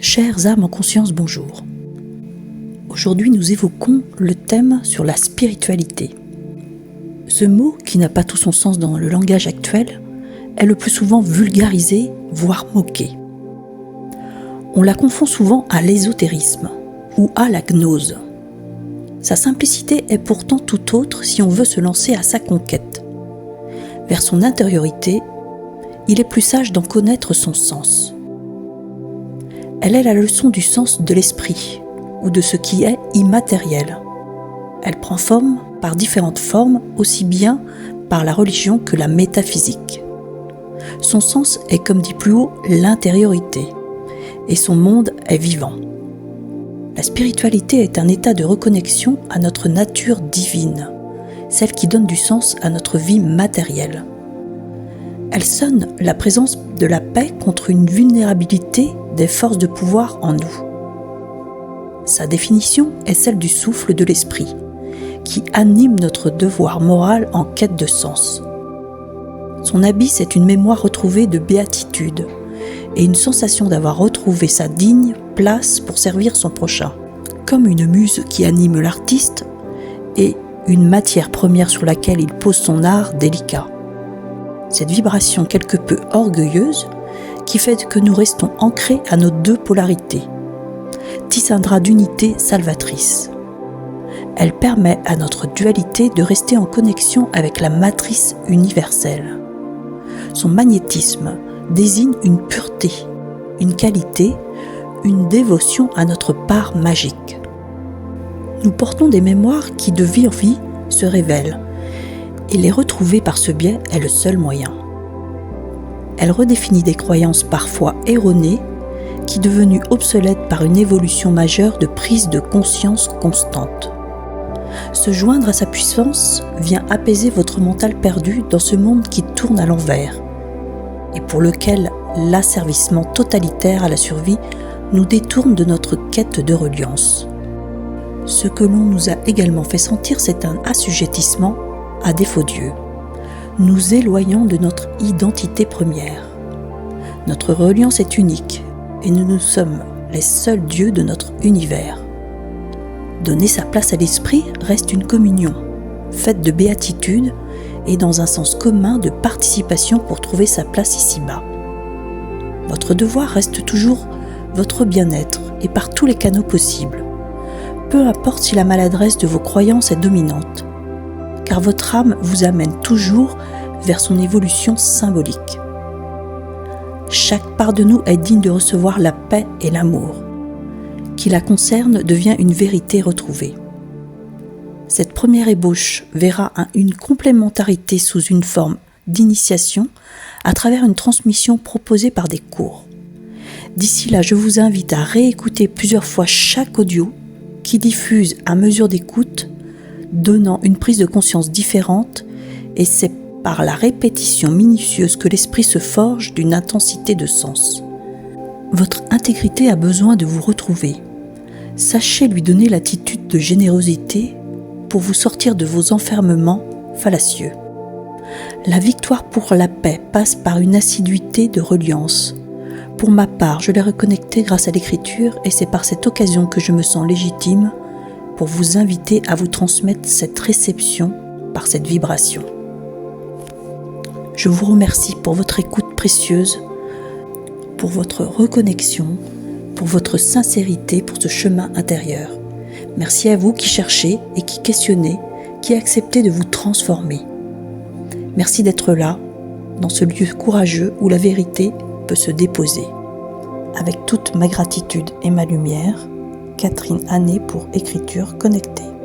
Chères âmes en conscience, bonjour. Aujourd'hui, nous évoquons le thème sur la spiritualité. Ce mot, qui n'a pas tout son sens dans le langage actuel, est le plus souvent vulgarisé, voire moqué. On la confond souvent à l'ésotérisme ou à la gnose. Sa simplicité est pourtant tout autre si on veut se lancer à sa conquête. Vers son intériorité, il est plus sage d'en connaître son sens. Elle est la leçon du sens de l'esprit, ou de ce qui est immatériel. Elle prend forme par différentes formes, aussi bien par la religion que la métaphysique. Son sens est, comme dit plus haut, l'intériorité, et son monde est vivant. La spiritualité est un état de reconnexion à notre nature divine, celle qui donne du sens à notre vie matérielle. Elle sonne la présence de la paix contre une vulnérabilité des forces de pouvoir en nous. Sa définition est celle du souffle de l'esprit, qui anime notre devoir moral en quête de sens. Son abysse est une mémoire retrouvée de béatitude et une sensation d'avoir retrouvé sa digne place pour servir son prochain, comme une muse qui anime l'artiste et une matière première sur laquelle il pose son art délicat. Cette vibration quelque peu orgueilleuse qui fait que nous restons ancrés à nos deux polarités, tisse un drap d'unité salvatrice. Elle permet à notre dualité de rester en connexion avec la matrice universelle. Son magnétisme désigne une pureté, une qualité, une dévotion à notre part magique. Nous portons des mémoires qui de vie en vie se révèlent, et les retrouver par ce biais est le seul moyen. Elle redéfinit des croyances parfois erronées, qui devenues obsolètes par une évolution majeure de prise de conscience constante. Se joindre à sa puissance vient apaiser votre mental perdu dans ce monde qui tourne à l'envers, et pour lequel l'asservissement totalitaire à la survie nous détourne de notre quête de reliance. Ce que l'on nous a également fait sentir, c'est un assujettissement à des faux dieux, nous éloignant de notre identité première. Notre reliance est unique et nous sommes les seuls dieux de notre univers. Donner sa place à l'esprit reste une communion, faite de béatitude et dans un sens commun de participation pour trouver sa place ici-bas. Votre devoir reste toujours votre bien-être et par tous les canaux possibles. Peu importe si la maladresse de vos croyances est dominante, car votre âme vous amène toujours vers son évolution symbolique. Chaque part de nous est digne de recevoir la paix et l'amour. Qui la concerne devient une vérité retrouvée. Cette première ébauche verra une complémentarité sous une forme d'initiation à travers une transmission proposée par des cours. D'ici là, je vous invite à réécouter plusieurs fois chaque audio qui diffuse à mesure d'écoute, donnant une prise de conscience différente, et c'est par la répétition minutieuse que l'esprit se forge d'une intensité de sens. Votre intégrité a besoin de vous retrouver. Sachez lui donner l'attitude de générosité pour vous sortir de vos enfermements fallacieux. La victoire pour la paix passe par une assiduité de reliance. Pour ma part, je l'ai reconnectée grâce à l'écriture et c'est par cette occasion que je me sens légitime pour vous inviter à vous transmettre cette réception par cette vibration. Je vous remercie pour votre écoute précieuse, pour votre reconnexion, pour votre sincérité pour ce chemin intérieur. Merci à vous qui cherchez et qui questionnez, qui acceptez de vous transformer. Merci d'être là, dans ce lieu courageux où la vérité peut se déposer. Avec toute ma gratitude et ma lumière, Catherine Hannet pour Écriture Connectée.